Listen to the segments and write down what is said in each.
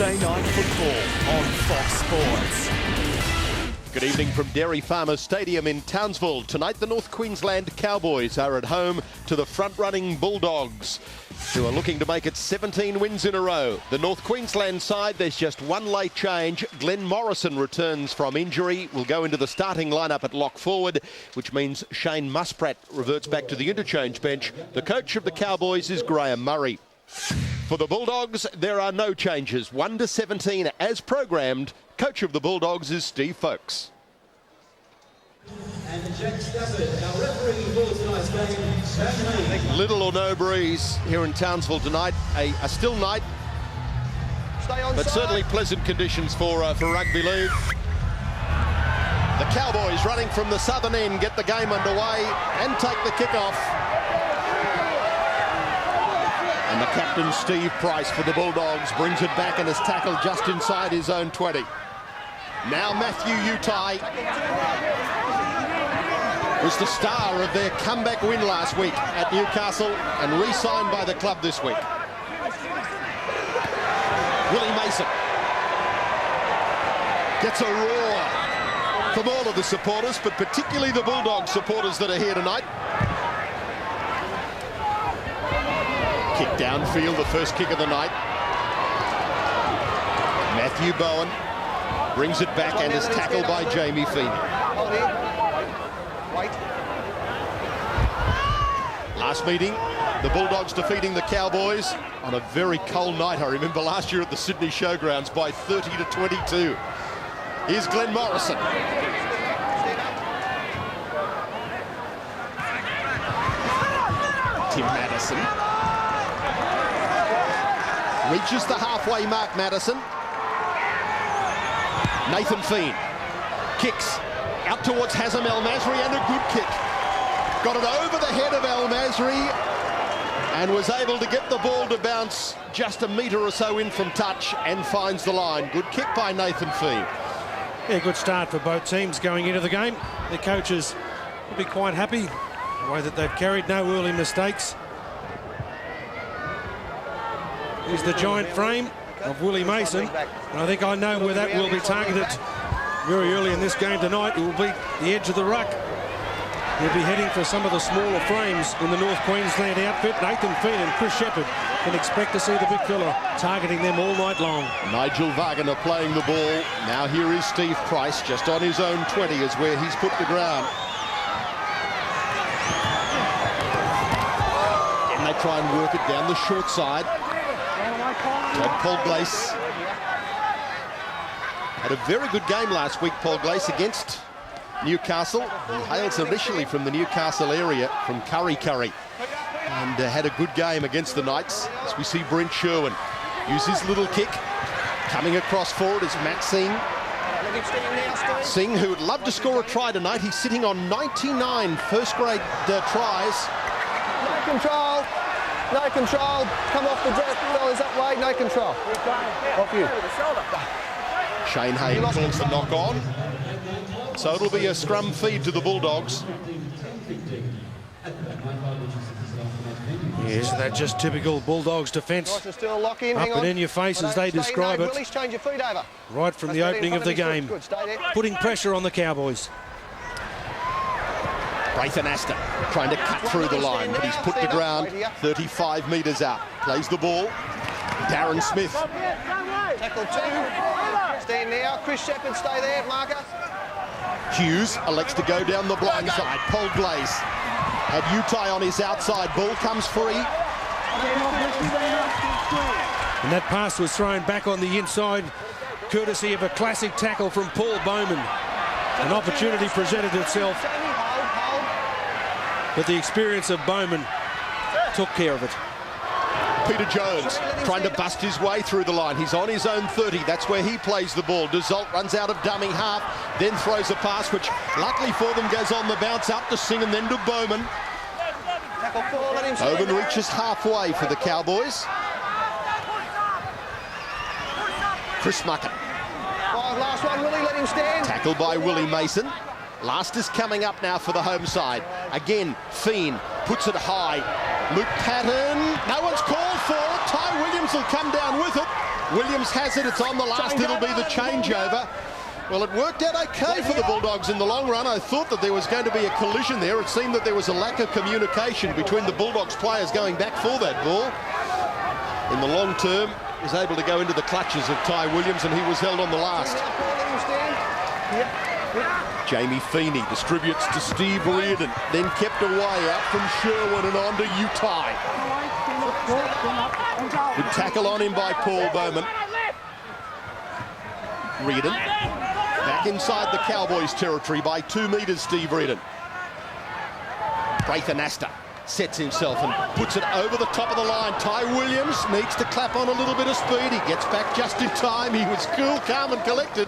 Thursday night football on Fox Sports. Good evening from Dairy Farmers Stadium in Townsville. Tonight the North Queensland Cowboys are at home to the front-running Bulldogs, who are looking to make it 17 wins in a row. The North Queensland side, there's just one late change. Glenn Morrison returns from injury, will go into the starting lineup at lock forward, which means Shane Musprat reverts back to the interchange bench. The coach of the Cowboys is Graham Murray. For the Bulldogs, there are no changes. 1 to 17 as programmed. Coach of the Bulldogs is Steve Folkes. And Jack Stafford, our referee for tonight's game. Little or no breeze here in Townsville tonight. A still night, but certainly pleasant conditions for rugby league. The Cowboys running from the southern end get the game underway and take the kick-off. And the captain, Steve Price, for the Bulldogs, brings it back and is tackled just inside his own 20. Now Matthew Utai was the star of their comeback win last week at Newcastle and re-signed by the club this week. Willie Mason gets a roar from all of the supporters, but particularly the Bulldog supporters that are here tonight. Kick downfield, the first kick of the night. Matthew Bowen brings it back and is tackled by Jamie Feeney. Last meeting, the Bulldogs defeating the Cowboys on a very cold night. I remember last year at the Sydney Showgrounds by 30 to 22. Here's Glenn Morrison. Tim Madison reaches the halfway mark. Madison. Nathan Feen kicks out towards Hazem El Masri and a good kick. Got it over the head of El Masri and was able to get the ball to bounce just a metre or so in from touch and finds the line. Good kick by Nathan Feen. Yeah, good start for both teams going into the game. The coaches will be quite happy the way that they've carried. No early mistakes. Here's the giant frame of Willie Mason. And I think I know where that will be targeted very early in this game tonight. It will be the edge of the ruck. He'll be heading for some of the smaller frames in the North Queensland outfit. Nathan Feen and Chris Shepherd can expect to see the big fella targeting them all night long. Nigel Wagner playing the ball. Now here is Steve Price, just on his own 20 is where he's put the ground. And they try and work it down the short side. Paul Glace had a very good game last week, Paul Glace, against Newcastle. He hails initially from the Newcastle area, from Curry, and had a good game against the Knights. As we see Brent Sherwin use his little kick. Coming across forward is Matt Singh. Singh, who would love to score a try tonight. He's sitting on 99 first-grade tries. No control. No control. Come off the deck. Fellas that way. No control. Off you. Shane Hayne calls the knock on. So it'll be a scrum feed to the Bulldogs. Yes, that's just typical Bulldogs defence. Still lock in. Up and in your face as they describe it. Change your feet over. Right from the opening of the game. Putting pressure on the Cowboys. Braithen Astor trying to cut through the line, but he's put the ground 35 metres out. Plays the ball. Darren Smith. Tackle two. Stand now. Chris Shepherd, stay there. Marker. Hughes elects to go down the blind side. Paul Glaze had Utai on his outside. Ball comes free. And that pass was thrown back on the inside, courtesy of a classic tackle from Paul Bowman. An opportunity presented itself, but the experience of Bowman took care of it. Peter Jones trying to bust his way through the line. He's on his own 30. That's where he plays the ball. Desault runs out of dummy half, then throws a pass, which luckily for them goes on the bounce up to Singh and then to Bowman. Bowman reaches halfway for the Cowboys. Chris Muckett. Last one, Willie, let him stand. Tackled by Willie Mason. Last is coming up now for the home side. Again, Feen puts it high. Luke Patton, no one's called for it. Ty Williams will come down with it. Williams has it. It's on the last. It'll be the changeover. Well, it worked out okay for the Bulldogs in the long run. I thought that there was going to be a collision there. It seemed that there was a lack of communication between the Bulldogs players going back for that ball. In the long term, he was able to go into the clutches of Ty Williams, and he was held on the last. Jamie Feeney distributes to Steve Reardon, then kept away out from Sherwin and on to Utai. Good tackle on him by Paul Bowman. Reardon back inside the Cowboys territory by 2 metres, Steve Reardon. Braithen Astor sets himself and puts it over the top of the line. Ty Williams needs to clap on a little bit of speed. He gets back just in time. He was cool, calm and collected.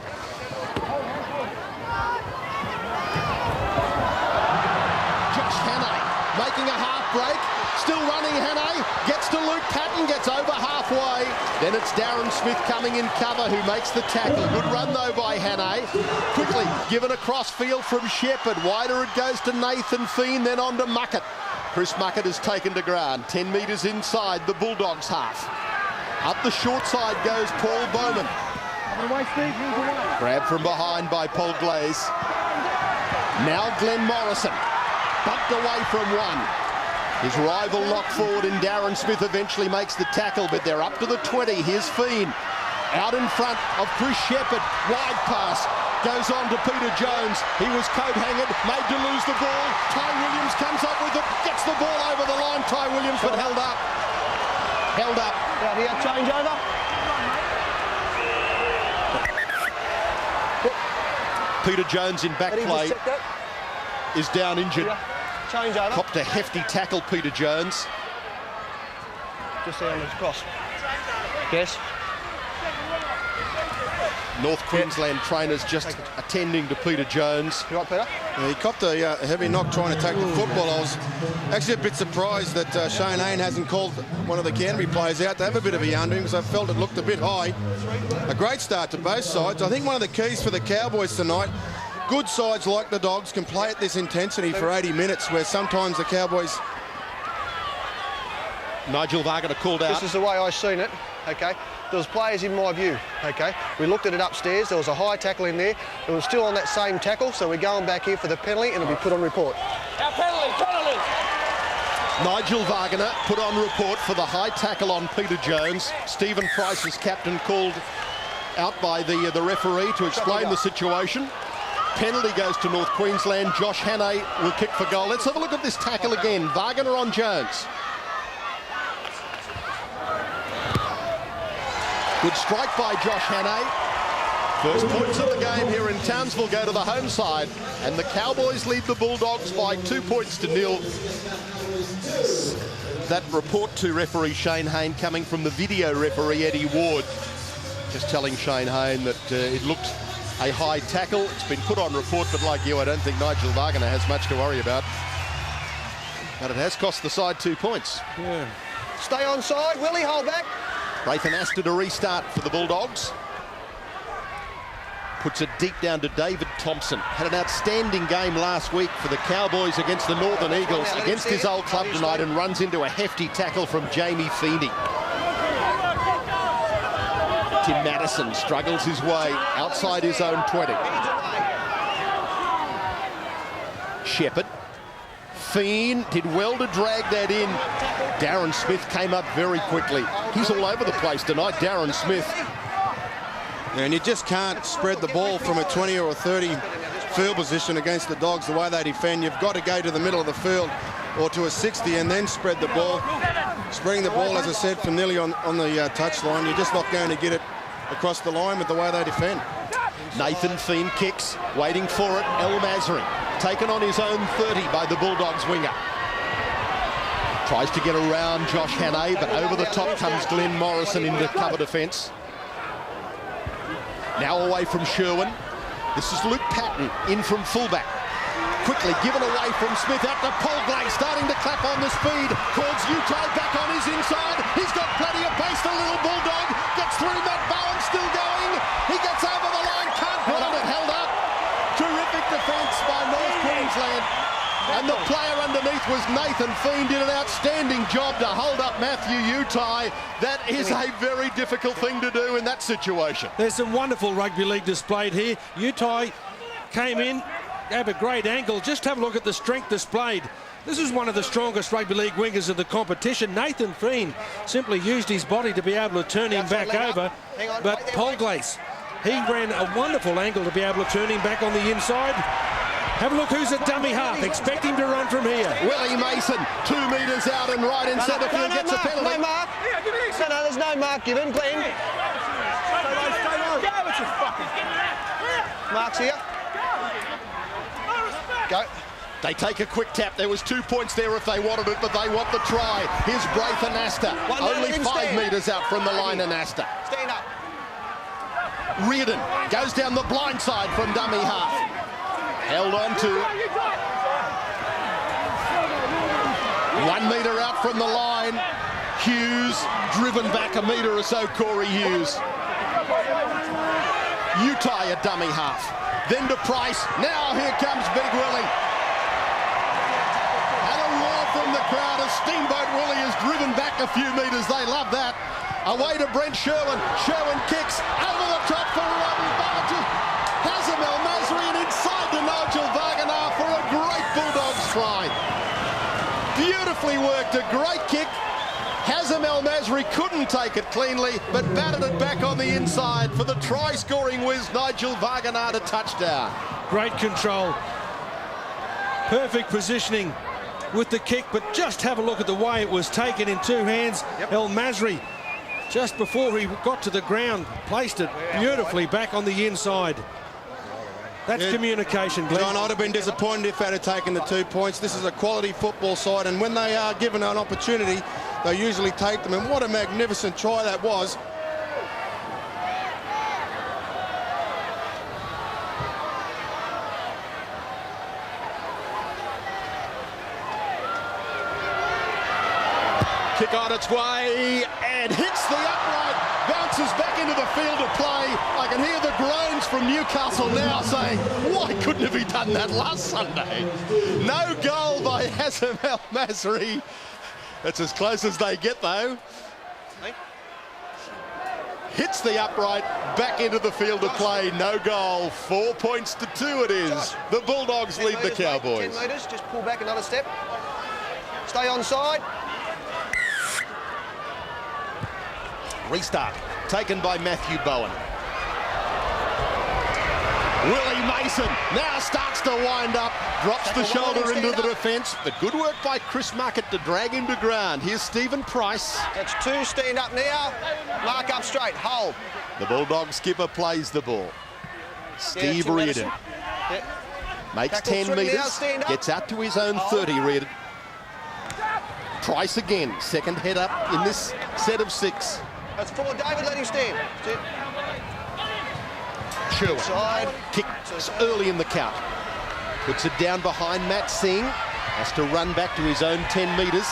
Josh Hannay making a half break. Still running, Hannay gets to Luke Patton, gets over halfway. Then it's Darren Smith coming in cover who makes the tackle. Good run though by Hannay. Quickly given across field from Shepherd. Wider it goes to Nathan Feen, then on to Muckett. Chris Muckett is taken to ground. 10 metres inside the Bulldogs half. Up the short side goes Paul Bowman. Grabbed from behind by Paul Glaze. Now Glenn Morrison. Bumped away from one. His rival locked forward, and Darren Smith eventually makes the tackle, but they're up to the 20. Here's Feen. Out in front of Chris Shepherd. Wide pass. Goes on to Peter Jones. He was coat-hanged, made to lose the ball. Ty Williams comes up with it, gets the ball over the line. Ty Williams, but held up. Held up. Out here, change over. Peter Jones in back play is down injured. Change over. Copped a hefty tackle, Peter Jones. Just there on the cross. Yes. North Queensland trainers just attending to Peter Jones. You right, Peter? Yeah, he copped a heavy knock trying to take the football. I was actually a bit surprised that Shane Hayne hasn't called one of the Canterbury players out to have a bit of a yarn to him, because I felt it looked a bit high. A great start to both sides. I think one of the keys for the Cowboys tonight, good sides like the Dogs can play at this intensity for 80 minutes, where sometimes the Cowboys... Nigel Wagner called out. This is the way I seen it, okay? There was players in my view, okay? We looked at it upstairs, there was a high tackle in there. It was still on that same tackle, so we're going back here for the penalty and it'll be put on report. Our penalty! Nigel Wagner put on report for the high tackle on Peter Jones. Stephen Price's captain called out by the referee to explain the situation. Penalty goes to North Queensland. Josh Hannay will kick for goal. Let's have a look at this tackle again. Wagner on Jones. Good strike by Josh Hannay. First points of the game here in Townsville go to the home side, and the Cowboys lead the Bulldogs by 2 points to nil. That report to referee Shane Hayne coming from the video referee Eddie Ward, just telling Shane Hayne that it looked a high tackle. It's been put on report, but like you, I don't think Nigel Wagner has much to worry about. But it has cost the side 2 points. Yeah. Stay on side, Willie, hold back. Braithen Astor to restart for the Bulldogs. Puts it deep down to David Thompson. Had an outstanding game last week for the Cowboys against the Northern Eagles, against his old club tonight, and runs into a hefty tackle from Jamie Feeney. Tim Madison struggles his way outside his own 20. Shepherd. Feen did well to drag that in. Darren Smith came up very quickly. He's all over the place tonight, Darren Smith. And you just can't spread the ball from a 20 or a 30 field position against the Dogs the way they defend. You've got to go to the middle of the field or to a 60 and then spread the ball. Spreading the ball, as I said, from nearly on the touchline, you're just not going to get it across the line with the way they defend. Nathan Feen kicks, waiting for it. El Masri, taken on his own 30 by the Bulldogs winger. Tries to get around Josh Hannay, but over the top comes Glenn Morrison into cover defence. Now away from Sherwin. This is Luke Patton in from fullback. Quickly given away from Smith out to Paul Glaze, starting to clap on the speed. Calls Utai back on his inside. He's got plenty of pace, the little Bulldog. Gets through Matt Bowen, still going. He gets over the line, can't run it, held up. Terrific defence by North Queensland. And the player underneath was Nathan Feen, did an outstanding job to hold up Matthew Utai. That is a very difficult thing to do in that situation. There's some wonderful rugby league displayed here. Utai came in, gave a great angle. Just have a look at the strength displayed. This is one of the strongest rugby league wingers of the competition. Nathan Feen simply used his body to be able to turn him back over. But Polglace, he ran a wonderful angle to be able to turn him back on the inside. Have a look who's at dummy half. Expect him to run from here. Willie Mason, 2 metres out and right in centre field, gets a penalty. No mark. No, there's no mark given, Glenn. Mark's here. Go. They take a quick tap. There was 2 points there if they wanted it, but they want the try. Here's Braith Anasta, only 5 metres out from the line. Anasta. Stand up. Reardon goes down the blind side from dummy half. Held on to. 1 metre out from the line. Hughes driven back a metre or so. Corey Hughes. Utai a dummy half. Then to Price. Now here comes Big Willie. And a roar from the crowd as Steamboat Willie is driven back a few metres. They love that. Away to Brent Sherwin. Sherwin kicks over the top for Hazem El Masri and inside to Nigel Wagner for a great Bulldogs try. Beautifully worked, a great kick. Hazem El Masri couldn't take it cleanly, but batted it back on the inside for the try-scoring whiz, Nigel Wagner to touchdown. Great control. Perfect positioning with the kick, but just have a look at the way it was taken in 2 hands. El Masri, just before he got to the ground, placed it beautifully back on the inside. That's communication, Glenn. John, I'd have been disappointed if they'd have taken the 2 points. This is a quality football side, and when they are given an opportunity, they usually take them. And what a magnificent try that was. Kick on its way and hits the upright, bounces back into the field of play. I can hear the groans from Newcastle now saying, why couldn't have he done that last Sunday? No goal by Hazem El Masri. That's as close as they get though. Hits the upright, back into the field of play, no goal. 4 points to 2 it is. The Bulldogs lead the Cowboys. 10 metres, just pull back another step. Stay on side. Restart, taken by Matthew Bowen. Willie Mason now starts to wind up, drops the shoulder into the defence, but good work by Chris Muckett to drag him to ground. Here's Stephen Price. That's 2, stand up now. Mark up straight, hold. The Bulldog skipper plays the ball. Steve Reardon makes 10 metres, gets out to his own 30, Reardon. Price again, second head up in this set of 6. That's 4, David, let him stand. That's it. Sherwin, Side. kicks early in the count. Puts it down behind Matt Singh. Has to run back to his own 10 metres.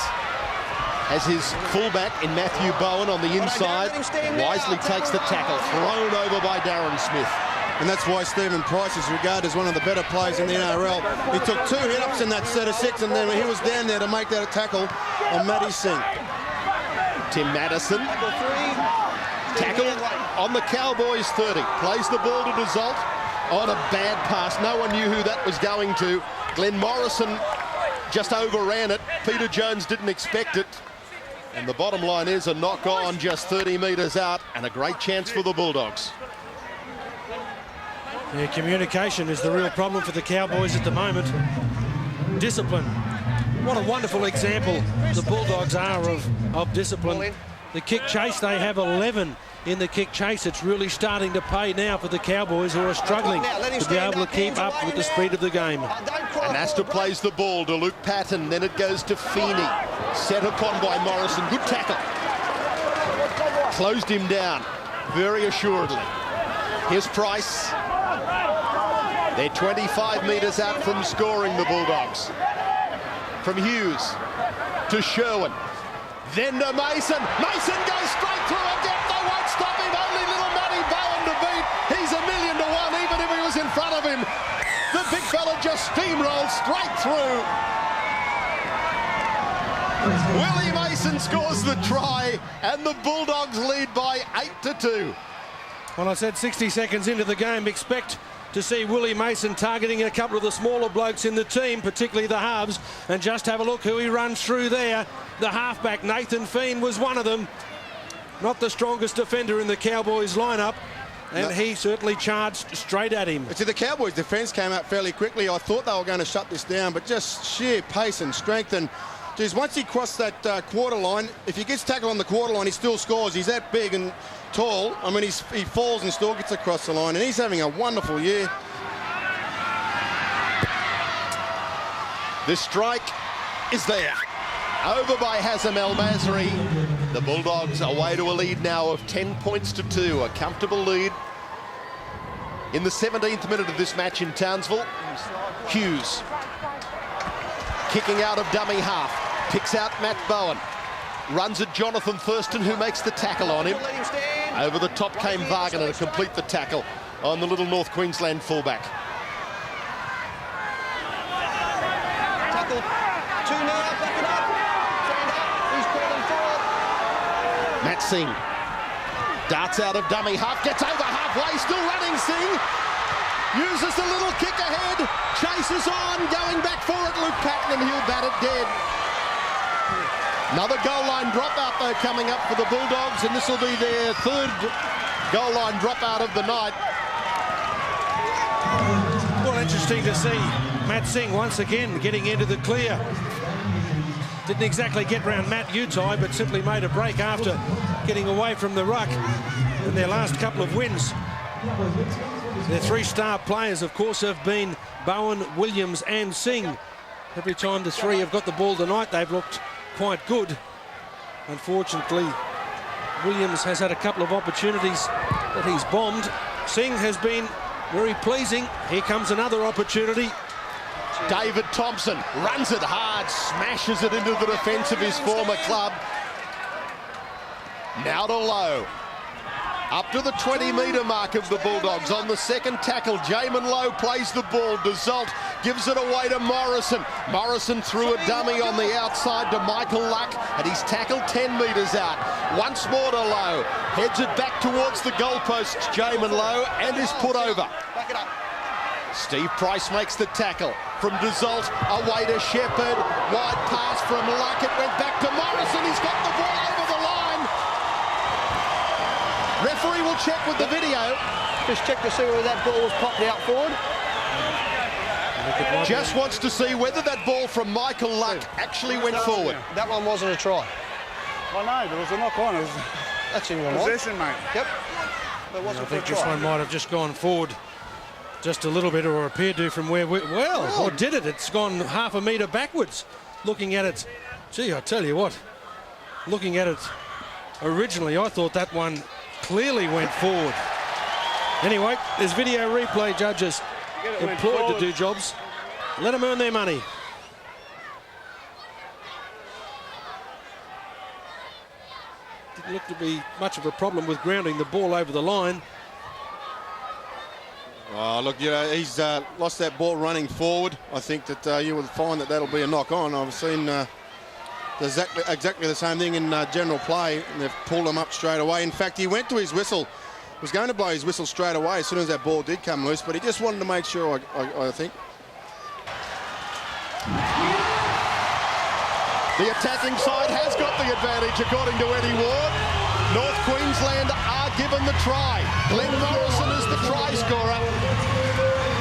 Has his fullback in Matthew Bowen on the inside. Wisely takes the tackle, thrown over by Darren Smith. And that's why Stephen Price is regarded as one of the better players in the NRL. He took 2 hit-ups in that set of 6, and then he was down there to make that tackle on Matty Singh. Tim Madison, tackle on the Cowboys 30, plays the ball to Desault on a bad pass. No one knew who that was going to. Glenn Morrison just overran it. Peter Jones didn't expect it. And the bottom line is a knock on just 30 metres out and a great chance for the Bulldogs. Yeah, communication is the real problem for the Cowboys at the moment. Discipline. What a wonderful example the Bulldogs are of discipline. The kick chase, they have 11 in the kick chase. It's really starting to pay now for the Cowboys, who are struggling to be able to keep up with the speed of the game. And Astor plays the ball to Luke Patton, then it goes to Feeney. Set upon by Morrison, good tackle. Closed him down very assuredly. Here's Price. They're 25 metres out from scoring, the Bulldogs. From Hughes to Sherwin, then to Mason. Mason goes straight through again. They won't stop him. Only little Matty Bowen to beat. He's 1,000,000 to 1, even if he was in front of him. The big fella just steamrolled straight through. Willie Mason scores the try, and the Bulldogs lead by 8-2. Well, I said 60 seconds into the game, expect to see Willie Mason targeting a couple of the smaller blokes in the team, particularly the halves, and just have a look who he runs through there. The halfback, Nathan Feen, was one of them. Not the strongest defender in the Cowboys lineup, and he certainly charged straight at him. See, the Cowboys' defence came out fairly quickly. I thought they were going to shut this down, but just sheer pace and strength. And geez, once he crossed that quarter line, if he gets tackled on the quarter line, he still scores. He's that big and tall. I mean, he falls and still gets across the line, and he's having a wonderful year. The strike is there. Over by Hazem El Masri. The Bulldogs away to a lead now of 10 points to 2. A comfortable lead. In the 17th minute of this match in Townsville, Hughes kicking out of dummy half. Picks out Matt Bowen. Runs at Jonathan Thurston, who makes the tackle on him. Over the top came Wagner to complete the tackle on the little North Queensland fullback. Tackle. 2 now, back it up. Stand up. He's calling forward. Matt Singh darts out of dummy half, gets over halfway, still running Singh. Uses the little kick ahead, chases on, going back for it, Luke Patton, and he'll bat it dead. Another goal line dropout though coming up for the Bulldogs, and this will be their 3rd goal line dropout of the night. Well, interesting to see Matt Singh once again getting into the clear. Didn't exactly get round Matt Utai, but simply made a break after getting away from the ruck in their last couple of wins. Their 3 star players, of course, have been Bowen, Williams and Singh. Every time the 3 have got the ball tonight, they've looked quite good. Unfortunately, Williams has had a couple of opportunities that he's bombed. Singh has been very pleasing. Here comes another opportunity. David Thompson runs it hard, smashes it into the defence of his former club. Now to Lowe. Up to the 20-metre mark of the Bulldogs. On the second tackle, Jamin Lowe plays the ball. Desault gives it away to Morrison. Morrison threw a dummy on the outside to Michael Luck, and he's tackled 10 metres out. Once more to Lowe. Heads it back towards the goalposts, Jamin Lowe, and is put over. Back it up. Steve Price makes the tackle. From Desault, away to Shepherd. Wide pass from Luck. It went back to Morrison. He's got the ball over the line. Referee will check with the video. Just check to see whether that ball was popped out forward. Just wants to see whether that ball from Michael Luck actually went forward. That one wasn't a try. Well, no, there was a knock on. It was That's in your possession, mate. Yep. But it wasn't I think for a this try. one might have just gone forward just a little bit, or appeared to, from where or did it? It's gone half a metre backwards. Looking at it, gee, I tell you what, looking at it originally, I thought that one clearly went forward. Anyway, there's video replay judges employed to do jobs. Let them earn their money. Didn't look to be much of a problem with grounding the ball over the line. Oh, look, you know, he's lost that ball running forward. I think that you will find that that'll be a knock on. I've seen exactly the same thing in general play, and they've pulled him up straight away. In fact, he went to his whistle, was going to blow his whistle straight away as soon as that ball did come loose, but he just wanted to make sure, I think. The attacking side has got the advantage, according to Eddie Ward. North Queensland are given the try. Glenn Morrison is the try scorer.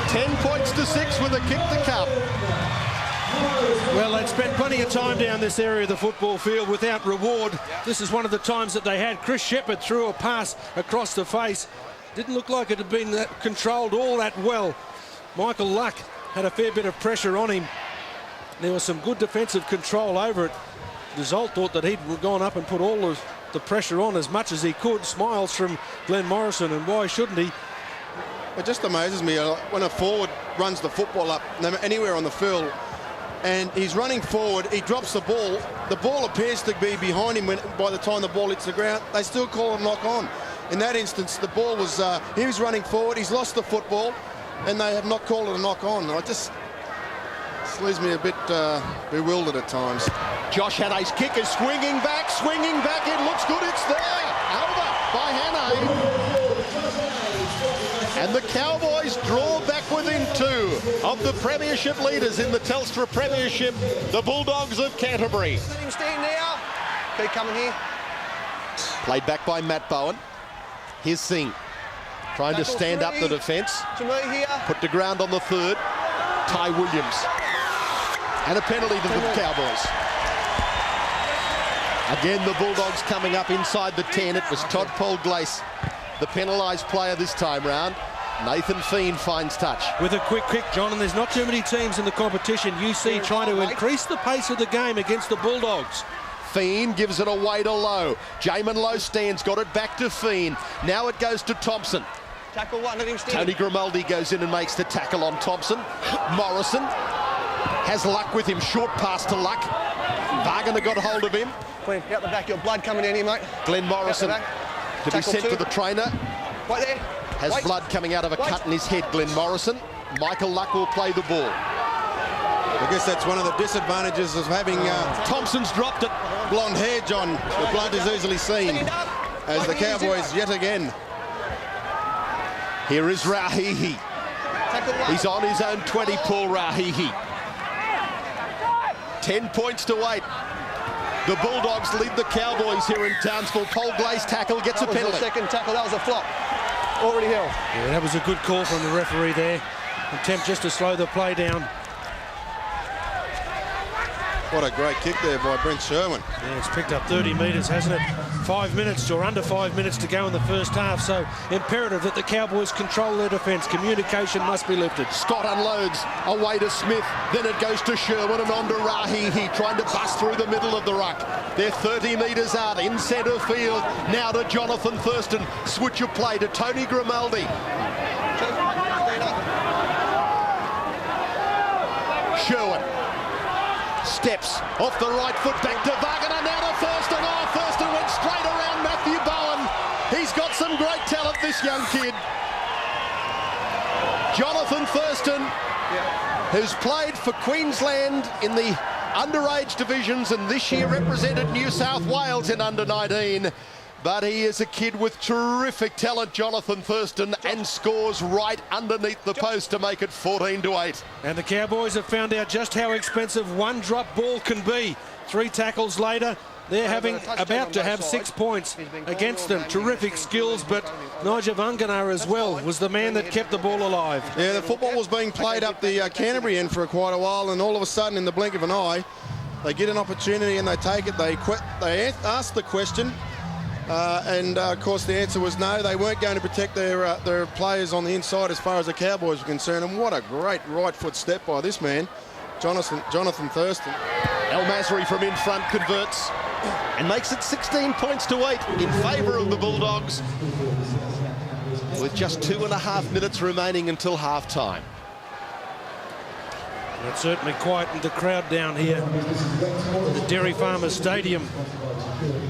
10 points to 6 with a kick to come. Well, they'd spent plenty of time down this area of the football field without reward. This is one of the times that they had. Chris Shepherd threw a pass across the face. Didn't look like it had been controlled all that well. Michael Luck had a fair bit of pressure on him. There was some good defensive control over it. Desault thought that he'd gone up and put all of the pressure on as much as he could. Smiles from Glenn Morrison, and why shouldn't he? It just amazes me when a forward runs the football up anywhere on the field and he's running forward, he drops the ball appears to be behind him by the time the ball hits the ground, they still call a knock on. In that instance, the ball was, he was running forward, he's lost the football, and they have not called it a knock on. I just, leaves me a bit bewildered at times. Josh Hannay's kick is swinging back. It looks good. It's there. Over by Hannay. And the Cowboys draw back within 2 of the premiership leaders in the Telstra Premiership, the Bulldogs of Canterbury. Staying there. Keep coming here. Played back by Matt Bowen. Here's Singh trying to stand up the defence. To me here. Put to ground on the 3rd. Ty Williams. And a penalty to the Cowboys. Again, the Bulldogs coming up inside the 10. It was Todd Paul Glace, the penalised player this time round. Nathan Feen finds touch. With a quick kick, John, and there's not too many teams in the competition you see trying to increase the pace of the game against the Bulldogs. Feen gives it away to Lowe. Jamin Lowe stands, got it back to Feen. Now it goes to Thompson. Tackle one, let him stand. Tony Grimaldi goes in and makes the tackle on Thompson. Morrison has Luck with him. Short pass to Luck. Wagner got hold of him. Glenn, out the back, your blood coming in here, mate. Glenn Morrison to be sent to the trainer. Right there. Has blood coming out of a cut in his head, Glenn Morrison. Michael Luck will play the ball. I guess that's one of the disadvantages of having Thompson's dropped it. blonde hair, John. The blood is easily seen as the Cowboys yet again. Here is Rahihi. He's on his own 20, Paul Rahihi. 10 points to 8. The Bulldogs lead the Cowboys here in Townsville. Paul Glaze tackle, gets a penalty. That was the second tackle, that was a flop. Already held. Yeah, that was a good call from the referee there. Attempt just to slow the play down. What a great kick there by Brent Sherwin. Yeah, it's picked up 30 metres, hasn't it? 5 minutes or under 5 minutes to go in the first half, so imperative that the Cowboys control their defence. Communication must be lifted. Scott unloads away to Smith, then it goes to Sherwin and on to Rahihi, trying to bust through the middle of the ruck. They're 30 metres out in centre field. Now to Jonathan Thurston. Switch of play to Tony Grimaldi. Sherwin steps off the right foot back to Wagner, now to Thurston. Oh, Thurston went straight around Matthew Bowen. He's got some great talent, this young kid. Jonathan Thurston, who's played for Queensland in the underage divisions and this year represented New South Wales in under-19. But he is a kid with terrific talent, Jonathan Thurston, and scores right underneath the post to make it 14-8. And the Cowboys have found out just how expensive one drop ball can be. 3 tackles later, they're about to have 6 points against them. Terrific skills, but Nigel Wagner as well was the man that kept the ball alive. Yeah, the football was being played up the Canterbury end for quite a while, and all of a sudden, in the blink of an eye, they get an opportunity and they take it. They ask the question. Of course, the answer was no. They weren't going to protect their players on the inside as far as the Cowboys were concerned. And what a great right foot step by this man, Jonathan Thurston. El Masri from in front converts and makes it 16 points to 8 in favour of the Bulldogs, with just 2.5 minutes remaining until half-time. It certainly quietened the crowd down here at the Dairy Farmers Stadium.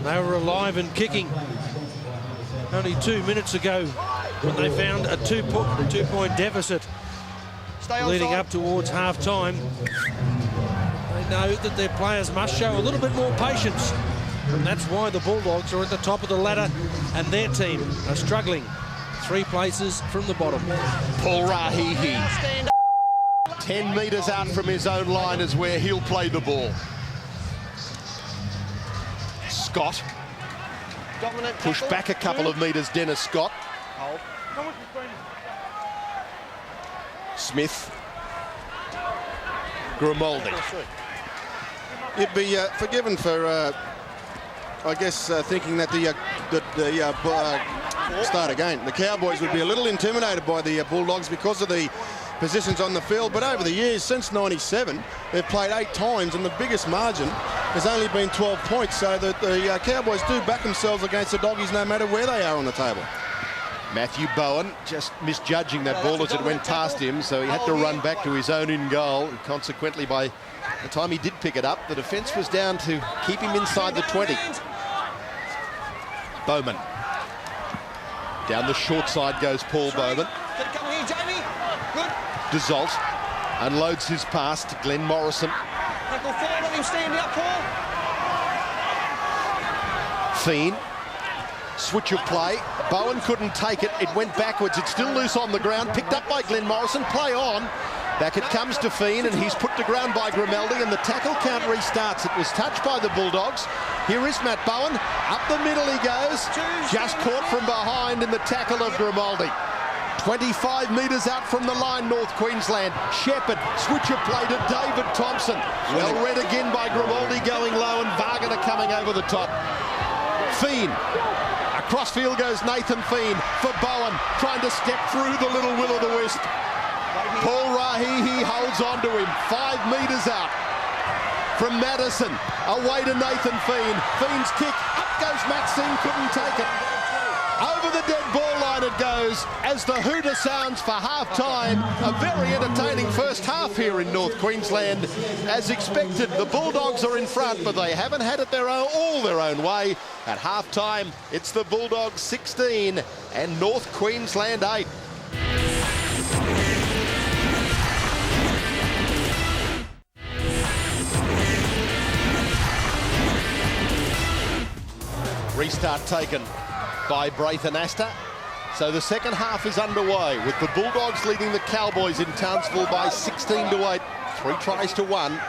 They were alive and kicking only 2 minutes ago when they found a two-point deficit leading up towards half-time. They know that their players must show a little bit more patience, and that's why the Bulldogs are at the top of the ladder and their team are struggling 3 places from the bottom. Paul Rahihi, 10 metres out from his own line is where he'll play the ball. Scott, push back a couple of metres, Dennis Scott. Smith, Grimaldi. You'd be forgiven for, I guess, thinking that start again. The Cowboys would be a little intimidated by the Bulldogs because of the positions on the field, but over the years, since '97, they've played 8 times, and the biggest margin has only been 12 points, so that the Cowboys do back themselves against the Doggies no matter where they are on the table. Matthew Bowen just misjudging that ball as it went past him, so he had to run back to his own in goal, and consequently, by the time he did pick it up, the defence was down to keep him inside the 20. Bowman. Down the short side goes Paul Bowman. Desault. Unloads his pass to Glenn Morrison. Tackle forward on him, standing up, Paul. Fiend. Switch of play. Bowen couldn't take it. It went backwards. It's still loose on the ground. Picked up by Glenn Morrison. Play on. Back it comes to Fiend, and he's put to ground by Grimaldi, and the tackle count restarts. It was touched by the Bulldogs. Here is Matt Bowen. Up the middle he goes. Just caught from behind in the tackle of Grimaldi. 25 metres out from the line, North Queensland. Shepherd, switch of play to David Thompson. Well read again by Grimaldi going low, and Wagner coming over the top. Fiend. Across field goes Nathan Fiend for Bowen, trying to step through the little will-o'-the-wisp. Paul Rahihi holds on to him, 5 metres out from Madison. Away to Nathan Fiend. Fiend's kick, up goes Matt Singh, couldn't take it. Over the dead ball line it goes as the hooter sounds for half-time. A very entertaining first half here in North Queensland. As expected, the Bulldogs are in front, but they haven't had it all their own way. At half-time, it's the Bulldogs 16 and North Queensland 8. Restart taken by Braithen Astor. So the second half is underway with the Bulldogs leading the Cowboys in Townsville by 16-8. 3 tries to 1.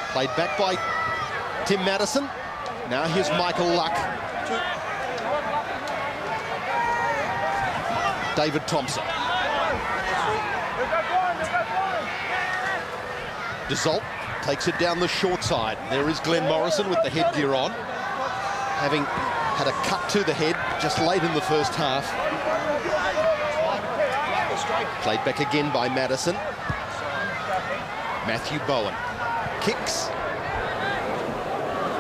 Played back by Tim Madison. Now here's Michael Luck. David Thompson. Desault takes it down the short side. There is Glenn Morrison with the headgear on, having had a cut to the head just late in the first half. Played back again by Madison. Matthew Bowen kicks.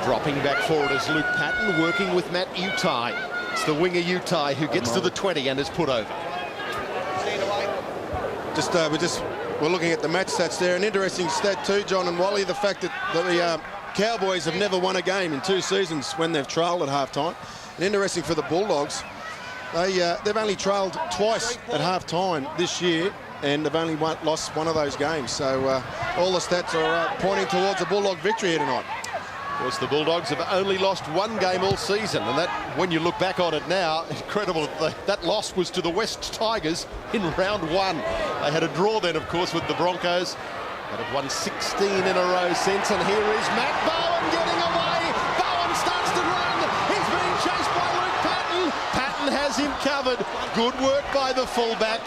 Dropping back forward is Luke Patton, working with Matt Utai. It's the winger Utai who gets to the 20 and is put over. We're looking at the match stats there. An interesting stat too, John and Wally, the fact that the Cowboys have never won a game in 2 seasons when they've trailed at half-time. And interesting for the Bulldogs, they've only trailed twice at half-time this year, and they've only lost 1 of those games. So all the stats are pointing towards a Bulldog victory here tonight. Of course, the Bulldogs have only lost 1 game all season, and that, when you look back on it now, incredible. That loss was to the West Tigers in round 1. They had a draw then, of course, with the Broncos, but have won 16 in a row since. And here is Matt Bowen getting away. Bowen starts to run. He's being chased by Luke Patton. Patton has him covered. Good work by the fullback.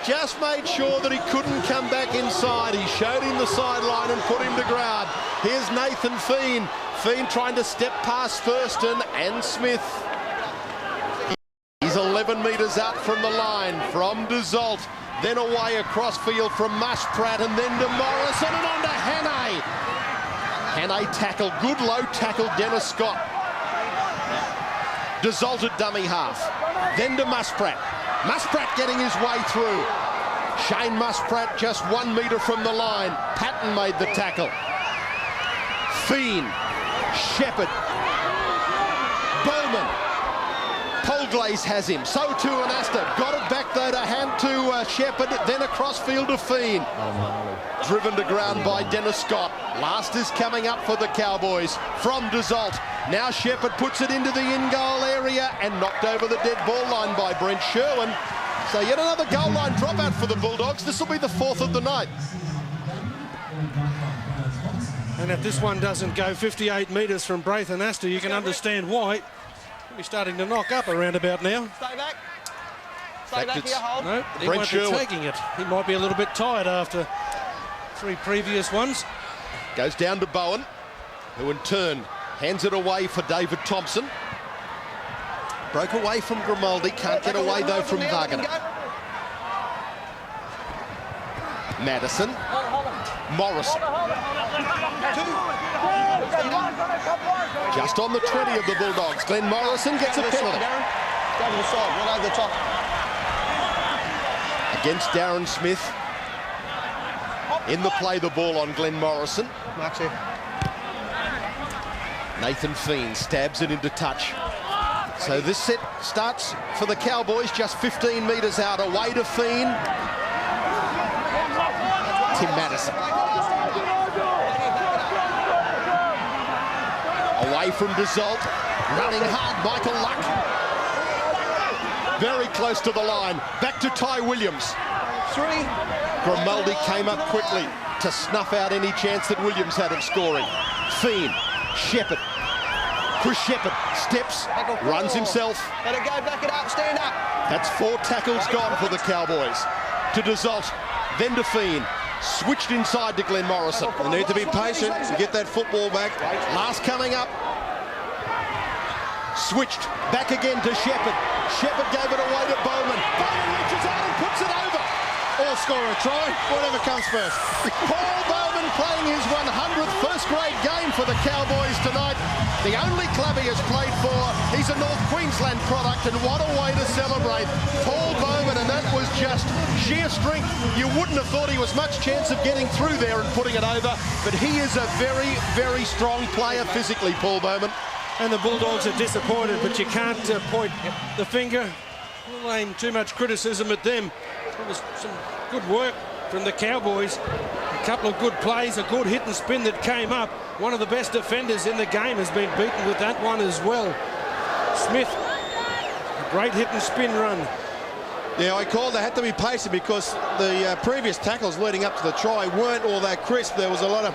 Just made sure that he couldn't come back inside. He showed him the sideline and put him to ground. Here's Nathan Fiend. Fiend trying to step past Thurston and Smith. He's 11 metres out from the line from Desault. Then away across field from Mushpratt, and then to Morrison and on to Hannay. Hannay tackle, good low tackle, Dennis Scott. Desault at dummy half. Then to Mushpratt. Mushpratt getting his way through. Shane Mushpratt just 1 metre from the line. Patton made the tackle. Fiend, Shepherd, Bowman. Polglaze has him. So too an Astor. Got it back though to Shepherd. Then across field to Fiend. Driven to ground by Dennis Scott. Last is coming up for the Cowboys from Desault. Now Shepherd puts it into the in-goal area and knocked over the dead ball line by Brent Sherwin. So yet another goal line dropout for the Bulldogs. This will be the 4th of the night. And if this one doesn't go 58 metres from Braithen Astor, you can understand why. He's starting to knock up around about now. Stay back. Stay back here, hold. No, he Brent won't Sherwin. be taking it. He might be a little bit tired after 3 previous ones. Goes down to Bowen, who in turn hands it away for David Thompson. Broke away from Grimaldi, can't get away though from Wagner. Madison, Morrison. Just on the 20 of the Bulldogs. Glenn Morrison gets a penalty. Go to the side, right over the top. Against Darren Smith. In the play, the ball on Glenn Morrison. Mark's here. Nathan Fiend stabs it into touch. So this set starts for the Cowboys just 15 metres out. Away to Fiend. Tim Madison. Away from Desault. Running hard, Michael Luck. Very close to the line. Back to Ty Williams. 3. Grimaldi came up quickly to snuff out any chance that Williams had of scoring. Fiend, Shepherd. Chris Shepherd steps, runs himself. Let it go, back it up, stand up. That's 4 tackles gone for the Cowboys. To Desault, then to Fiend. Switched inside to Glenn Morrison. They need to be patient to get that football back. Last coming up. Switched back again to Shepherd. Shepherd gave it away to Bowman. Bowman reaches out and puts it over. Or score a try, whatever comes first. Paul Bowman playing his 100th first-grade game for the Cowboys tonight. The only club he has played for. He's a North Queensland product, and what a way to celebrate. Paul Bowman, and that was just sheer strength. You wouldn't have thought he was much chance of getting through there and putting it over, but he is a very, very strong player physically, Paul Bowman. And the Bulldogs are disappointed, but you can't point the finger. We'll aim too much criticism at them. There was some good work from the Cowboys. A couple of good plays, a good hit and spin that came up. One of the best defenders in the game has been beaten with that one as well. Smith, a great hit and spin run. Yeah, I called they had to be patient because the previous tackles leading up to the try weren't all that crisp. There was a lot of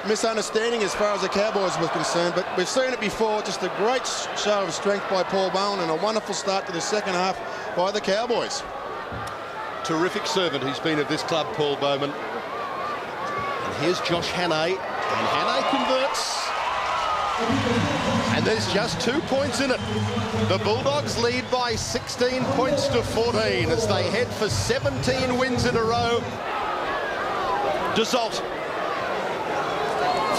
misunderstanding as far as the Cowboys were concerned, but we've seen it before. Just a great show of strength by Paul Bowman and a wonderful start to the second half by the Cowboys. Terrific servant he's been at this club, Paul Bowman. And here's Josh Hannay, and Hannay converts. And there's just 2 points in it. The Bulldogs lead by 16 points to 14 as they head for 17 wins in a row. Desault.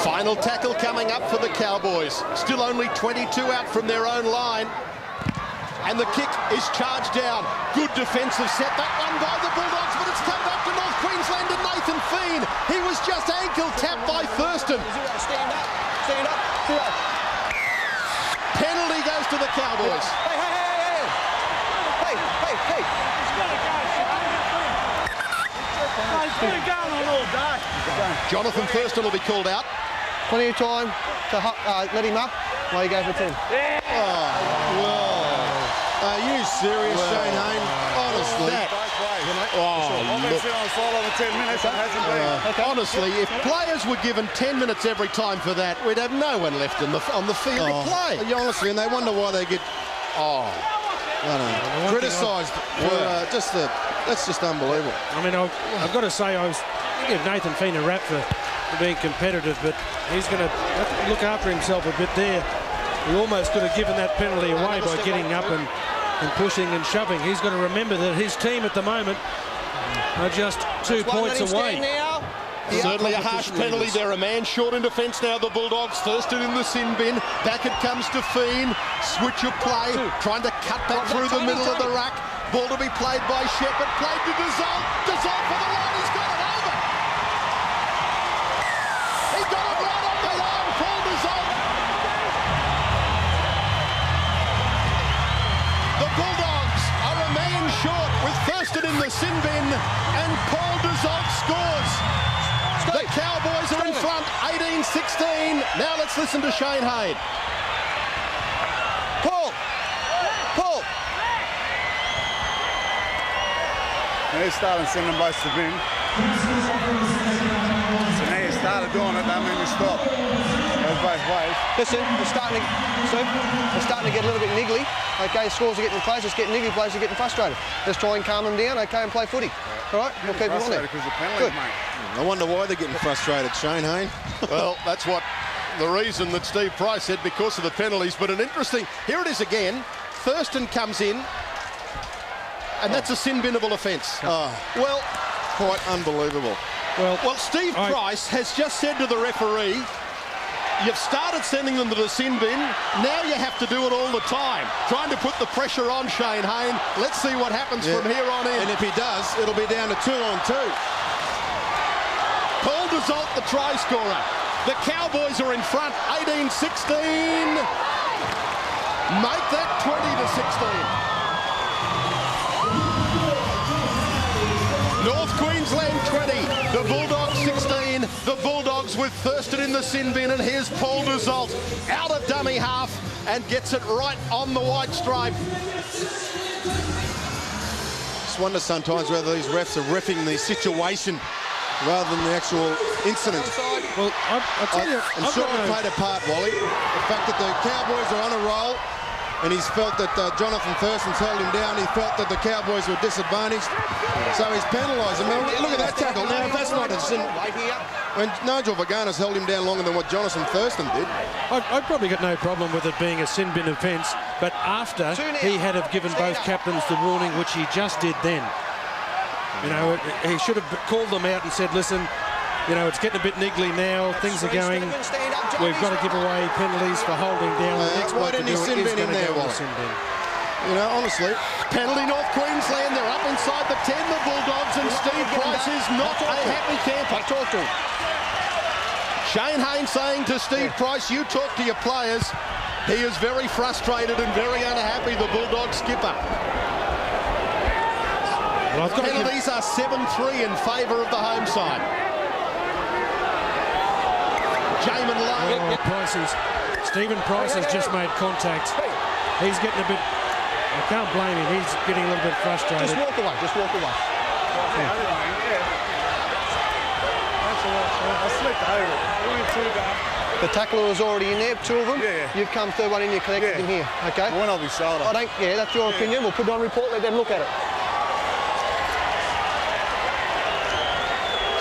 Final tackle coming up for the Cowboys. Still only 22 out from their own line. And the kick is charged down. Good defensive setback one by the Bulldogs, but it's come back to North Queensland and Nathan Fiend. He was just ankle tapped by Thurston. Stand up, stand up, stand up. Penalty goes to the Cowboys. Hey. Jonathan Thurston will be called out. Plenty of time to let him up. Well, you go for 10. Are you serious, Shane Hayne? Honestly. Honestly, if players were given 10 minutes every time for that, we'd have no one left on the field to play. Honestly, and they wonder why they get criticised for that's just unbelievable. I mean, I've got to say, I give Nathan Fiend a rap for being competitive, but he's going to have to look after himself a bit there. He almost could have given that penalty away by getting up and pushing and shoving. He's got to remember that his team at the moment are just 2 points away. Certainly a harsh penalty there. A man short in defence now, the Bulldogs. Thurston in the sin bin. Back it comes to Fiend. Switch of play. Trying to cut back through the middle of the ruck. Ball to be played by Shepherd. Played to Desault. Desault for the line. He's got it over. He got it right on the line. Paul Desault. The Bulldogs are a man short with Thurston in the sin bin, and Paul Desault scores. The Cowboys are in front, 18-16. Now let's listen to Shane Hayne. Paul. Now he started sending both to bin. So now he started doing it, that made me stop. Goes both ways. Listen, we're starting to get a little bit niggly. Okay, scores are getting close, it's getting niggly, players are getting frustrated. Let's try and calm them down, okay, and play footy. All right, we'll keep them on there. Because of penalties, mate. I wonder why they're getting frustrated, Shane Hayne. Well, that's what the reason that Steve Price said, because of the penalties. But an interesting, here it is again. Thurston comes in, and that's a sin-binnable offence. Well, quite unbelievable. Well, Steve Price has just said to the referee, you've started sending them to the sin bin, now you have to do it all the time. Trying to put the pressure on Shane Hayne. Let's see what happens from here on in. And if he does, it'll be down to 2-on-2. Paul Desault, the try scorer. The Cowboys are in front, 18-16. Make that 20-16. North Queensland 20, the Bulldogs Bulldogs with Thurston in the sin bin, and here's Paul Dussault out of dummy half and gets it right on the white stripe. Just wonder sometimes whether these refs are reffing the situation rather than the actual incident. Well, I tell you, I'm sure it played a part, Wally. The fact that the Cowboys are on a roll, and he's felt that Jonathan Thurston's held him down. He felt that the Cowboys were disadvantaged, so he's penalised him. Look at that tackle. Now, if that's not a sin, when Nigel Vagana's held him down longer than what Jonathan Thurston did. I've probably got no problem with it being a sin bin offence, but after he had have given both captains the warning, which he just did then. You know, he should have called them out and said, listen, you know, it's getting a bit niggly now. Things are going. We've got to give away penalties for holding down. The next why didn't he sin bin in there, Wally? You know, honestly. Penalty North Queensland. They're up inside the 10, the Bulldogs, and Steve Price is not a happy camper. Talk to him. Shane Haynes saying to Steve Price, you talk to your players. He is very frustrated and very unhappy, the Bulldog skipper. Well, penalties are 7-3 in favour of the home side. Jamin Lowe. Stephen Price has just made contact. He's getting a bit... I can't blame him. He's getting a little bit frustrated. Just walk away. Just walk away. I slipped over. The tackler was already in there, two of them. Yeah. You've come third one in, you connected him here. Okay. One on his shoulder. That's your opinion. We'll put it on report. Let them look at it.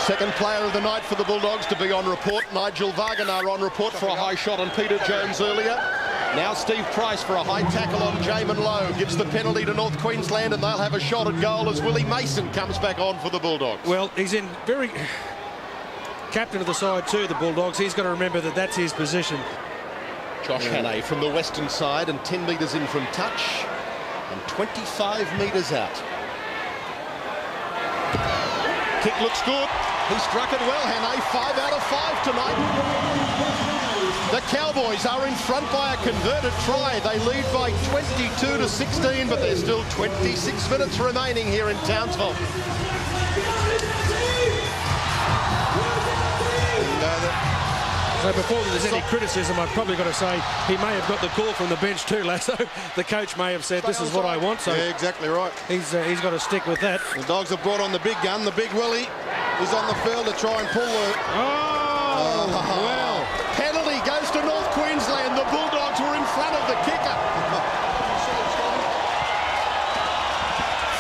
Second player of the night for the Bulldogs to be on report. Nigel Vagana on report for a high shot on Peter Jones earlier. Now Steve Price for a high tackle on Jamin Lowe. Gives the penalty to North Queensland, and they'll have a shot at goal as Willie Mason comes back on for the Bulldogs. Well, he's in very... Captain of the side too, the Bulldogs. He's got to remember that that's his position. Josh Hannay from the western side and 10 metres in from touch and 25 metres out. Kick looks good. He struck it well, Hannay. 5 out of 5 tonight. The Cowboys are in front by a converted try. They lead by 22-16, but there's still 26 minutes remaining here in Townsville. So before there's any criticism, I've probably got to say he may have got the call from the bench too, Lasso. The coach may have said, this is what I want. So yeah, exactly right. He's got to stick with that. The Dogs have brought on the big gun, the big Willie. He's on the field to try and pull the... Well, penalty goes to North Queensland. The Bulldogs were in front of the kicker.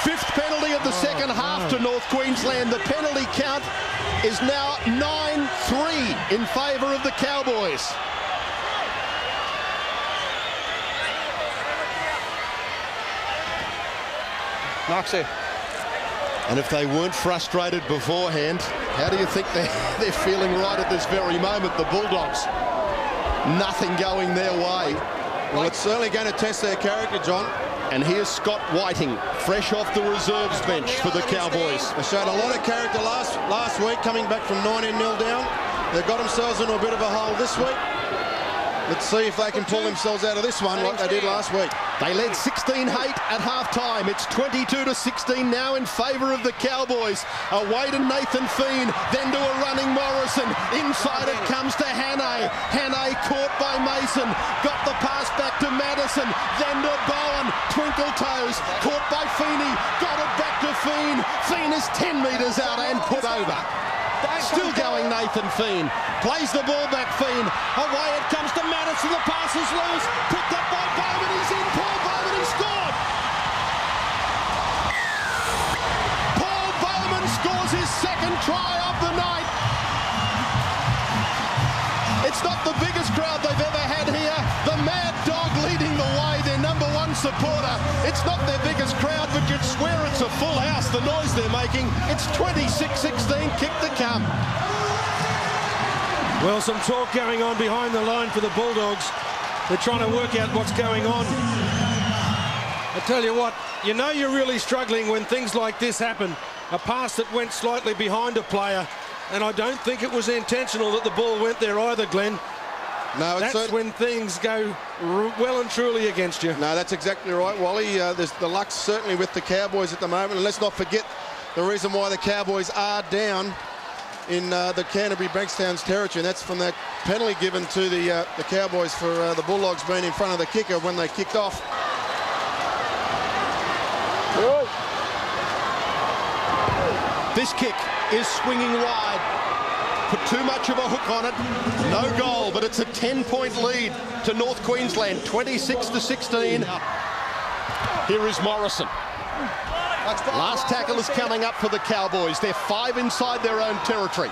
Fifth penalty of the second half to North Queensland. The penalty count is now 9-3 in favour of the Cowboys. Mark's there. And if they weren't frustrated beforehand, how do you think they're feeling right at this very moment, the Bulldogs? Nothing going their way. Well, it's certainly going to test their character, John. And here's Scott Whiting, fresh off the reserves bench for the Cowboys. They showed a lot of character last week, coming back from 19-0 down. They've got themselves into a bit of a hole this week. Let's see if they can pull themselves out of this one like they did last week. They led 16-8 at half-time. It's 22-16 now in favour of the Cowboys. Away to Nathan Feen, then to a running Morrison. Inside it comes to Hannay. Hannay caught by Mason. Got the pass back to Madison. Then to Bowen. Twinkle toes. Caught by Feeney. Got it back to Feen. Feen is 10 metres out and put over. Still going, Nathan Feen. Plays the ball back, Feen. Away it comes to Madison. The pass is loose. Picked up by Bowman. He's in. Paul Bowman, he scored. Paul Bowman scores his second try of the night. It's not the biggest crowd they've ever had here. The Mad Dog leading the way, their number one supporter. It's not their biggest crowd, but you'd swear it's a full house, the noise they're making. It's 26-16, kick to come. Well, some talk going on behind the line for the Bulldogs. They're trying to work out what's going on. I tell you what, you know you're really struggling when things like this happen. A pass that went slightly behind a player, and I don't think it was intentional that the ball went there either, Glenn. No, that's when things go well and truly against you. No, that's exactly right, Wally. There's the luck's certainly with the Cowboys at the moment, and let's not forget the reason why the Cowboys are down in the Canterbury Bankstown's territory, and that's from that penalty given to the Cowboys for the Bulldogs being in front of the kicker when they kicked off. This kick is swinging wide. Put too much of a hook on it. No goal, but it's a 10-point lead to North Queensland, 26-16. Here is Morrison. Last tackle is coming up for the Cowboys. They're 5 inside their own territory.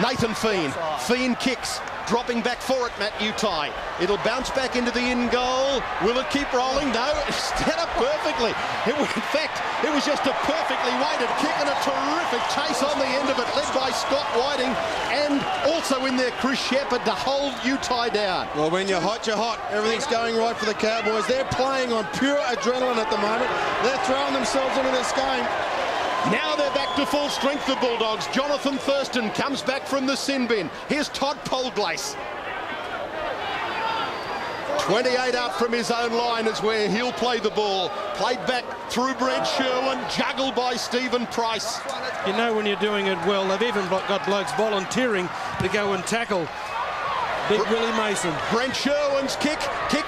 Nathan Fiend. Fiend kicks. Dropping back for it, Matt Utai. It'll bounce back into the in goal. Will it keep rolling? No, it's set up perfectly. In fact, it was just a perfectly weighted kick and a terrific chase on the end of it, led by Scott Whiting, and also in there Chris Shepherd to hold Utai down. Well, when you're hot, you're hot. Everything's going right for the Cowboys. They're playing on pure adrenaline at the moment. They're throwing themselves into this game. Now they're back to full strength, the Bulldogs. Jonathan Thurston comes back from the sin bin. Here's Todd Polglace. 28 out from his own line is where he'll play the ball. Played back through Brent Sherwin, juggled by Stephen Price. You know when you're doing it well, they've even got blokes volunteering to go and tackle Big Willie Mason. Brent Sherwin's kick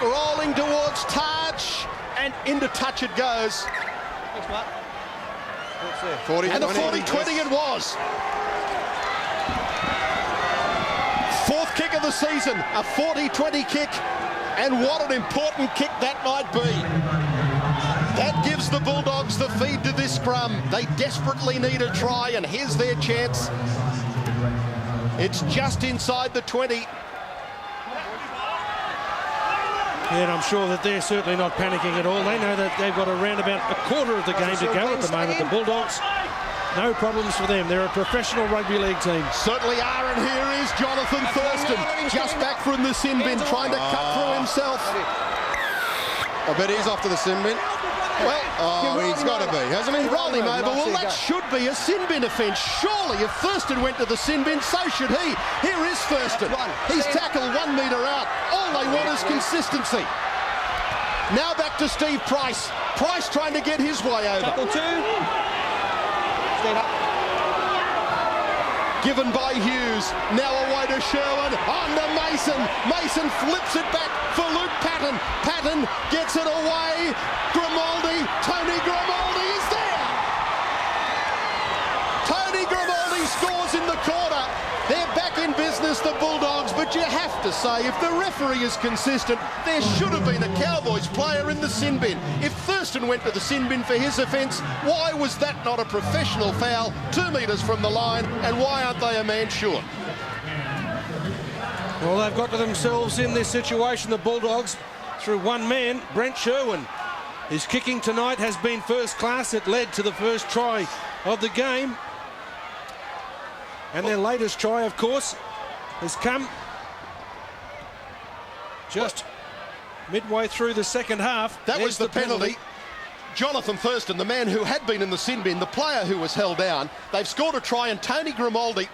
rolling towards touch, and into touch it goes. Thanks, Mark. 40, and a 40-20 it was. Fourth kick of the season, a 40-20 kick, and what an important kick that might be. That gives the Bulldogs the feed to this scrum. They desperately need a try, and here's their chance. It's just inside the 20. And I'm sure that they're certainly not panicking at all. They know that they've got around about a quarter of the game to go at the moment. The Bulldogs, no problems for them. They're a professional rugby league team. Certainly are, and here is Jonathan Thurston, just back from the sin bin, trying to cut through himself. I bet he's off to the sin bin. Well, he's got to be, hasn't he? Roll him over. Well, that should be a sin bin offence. Surely, if Thurston went to the sin bin, so should he. Here is Thurston. He's tackled 1 metre out. All they want is consistency. Now back to Steve Price. Price trying to get his way over. Tackle 2. Stand up. Given by Hughes. Now away to Sherwin. On to Mason. Mason flips it back for Luke Patton. Patton gets it away. Grimaldi. Tony Grimaldi is there. Tony Grimaldi scores in the corner. They're back in business, the Bulldogs, but you have to say, if the referee is consistent, there should have been a Cowboys player in the sin bin. If Thurston went to the sin bin for his offence, why was that not a professional foul 2 metres from the line, and why aren't they a man short? Well, they've got to themselves in this situation, the Bulldogs, through one man, Brent Sherwin. His kicking tonight has been first class. It led to the first try of the game. And their latest try, of course, has come just midway through the second half. That was the penalty. Jonathan Thurston, the man who had been in the sin bin, the player who was held down. They've scored a try, and Tony Grimaldi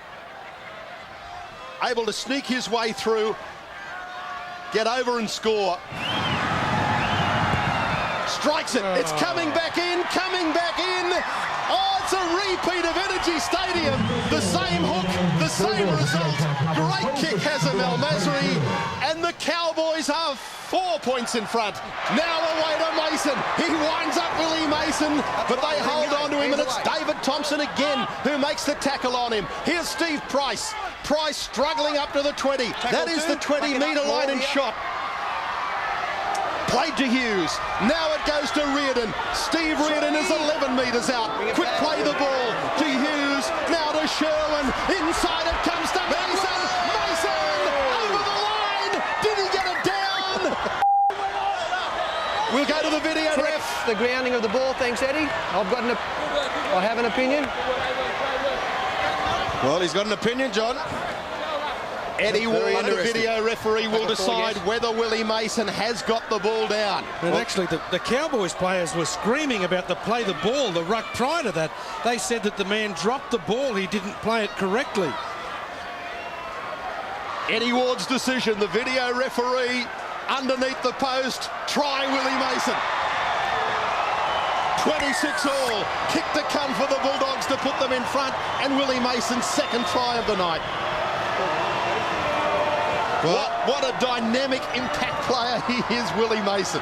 able to sneak his way through, get over and score. Strikes it. It's coming back in, coming back in. Oh, it's a repeat of Energy Stadium. The same hook, the same result. Great kick, Hazem El Masri. And the Cowboys are 4 points in front. Now away to Mason. He winds up Willie Mason, but they hold on to him, and it's David Thompson again who makes the tackle on him. Here's Steve Price. Price struggling up to the 20. That is the 20-metre line and shot. Played to Hughes. Now it goes to Reardon. Steve Reardon is 11 metres out. Quick play the ball to Hughes. Now to Sherwin. Inside it comes to Mason. Mason over the line. Did he get it down? We'll go to the video ref. The grounding of the ball, thanks, Eddie. I have an opinion. Well, he's got an opinion, John. Eddie Ward, the video referee, will decide whether Willie Mason has got the ball down. And actually, the Cowboys players were screaming about the play the ball, the ruck prior to that. They said that the man dropped the ball, he didn't play it correctly. Eddie Ward's decision, the video referee, underneath the post, try Willie Mason. 26 all. Kick to come for the Bulldogs to put them in front, and Willie Mason's second try of the night. What a dynamic impact player he is, Willie Mason.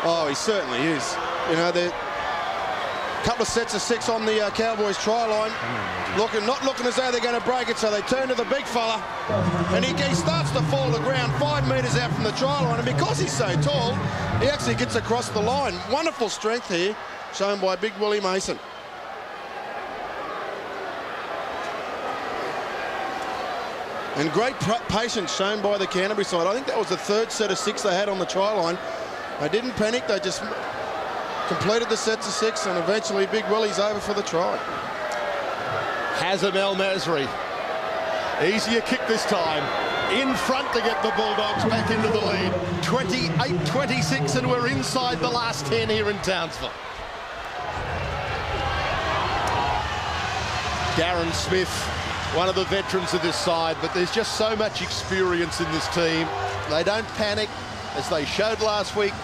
Oh, he certainly is. You know, the couple of sets of 6 on the Cowboys try line, not looking as though they're going to break it, so they turn to the big fella, and he starts to fall to the ground 5 metres out from the try line, and because he's so tall, he actually gets across the line. Wonderful strength here, shown by big Willie Mason. And great patience shown by the Canterbury side. I think that was the 3rd set of 6 they had on the try line. They didn't panic, they just completed the sets of 6, and eventually Big Willie's over for the try. Hazem El Masri. Easier kick this time. In front to get the Bulldogs back into the lead. 28-26, and we're inside the last 10 here in Townsville. Darren Smith, one of the veterans of this side, but there's just so much experience in this team. They don't panic, as they showed last week.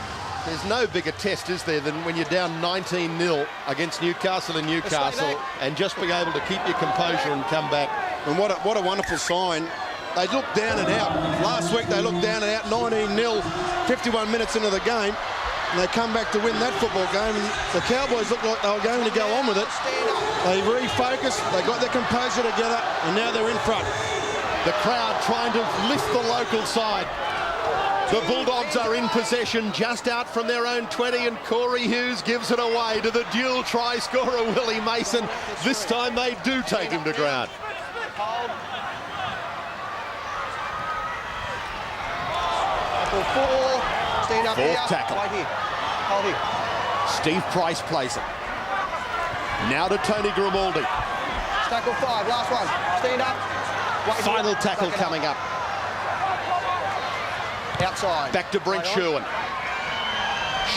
There's no bigger test, is there, than when you're down 19-0 against Newcastle and Newcastle, and just being able to keep your composure and come back. And what a wonderful sign. They looked down and out. Last week they looked down and out, 19-0, 51 minutes into the game, and they come back to win that football game. And the Cowboys looked like they were going to go on with it. They refocused, they got their composure together, and now they're in front. The crowd trying to lift the local side. The Bulldogs are in possession, just out from their own 20, and Corey Hughes gives it away to the dual try scorer, Willie Mason. This time they do take him to ground. Fourth tackle. Hold here. Steve Price plays it. Now to Tony Grimaldi. Tackle 5, last one. Stand up. Final tackle coming up. Outside. Back to Brent Sherwin.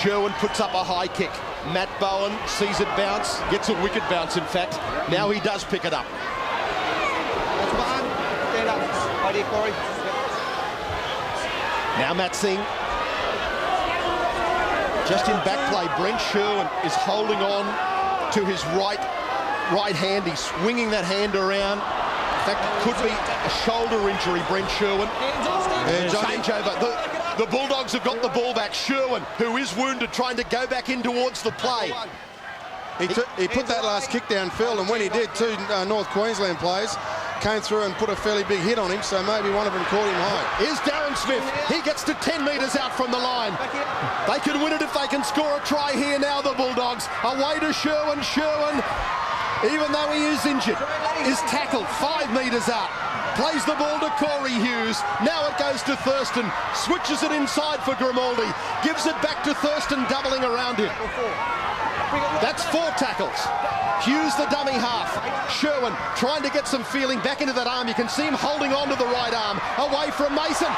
Sherwin puts up a high kick. Matt Bowen sees it bounce, gets a wicked bounce in fact. Now he does pick it up. That's one. Stand up. Right here, Corey. Now Matt Singh. Just in back play, Brent Sherwin is holding on to his right hand. He's swinging that hand around. In fact, it could be a shoulder injury, Brent Sherwin. Changeover. The Bulldogs have got the ball back. Sherwin, who is wounded, trying to go back in towards the play. He put that last kick downfield, and when he did, 2 North Queensland players came through and put a fairly big hit on him, so maybe one of them caught him high. Here's Darren Smith. He gets to 10 metres out from the line. They can win it if they can score a try here now, the Bulldogs. Away to Sherwin. Sherwin, even though he is injured, is tackled 5 metres out. Plays the ball to Corey Hughes. Now it goes to Thurston. Switches it inside for Grimaldi. Gives it back to Thurston, doubling around him. That's 4 tackles. Hughes the dummy half. Sherwin trying to get some feeling back into that arm. You can see him holding on to the right arm. Away from Mason.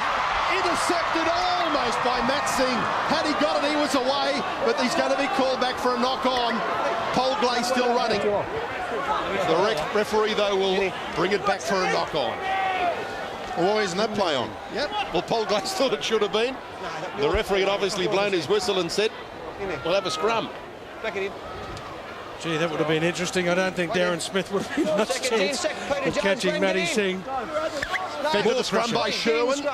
Intercepted almost by Matt Singh. Had he got it, he was away, but he's going to be called back for a knock on. Paul Glay still running. The referee, though, will bring it back for a knock on. Well, why isn't that play on? Yep. Well, Paul Glay thought it should have been. The referee had obviously blown his whistle and said, we'll have a scrum. Back it in. Gee, that would have been interesting. I don't think Darren Smith would have been much chance of catching Matty Singh. Fed to the scrum by Sherwin.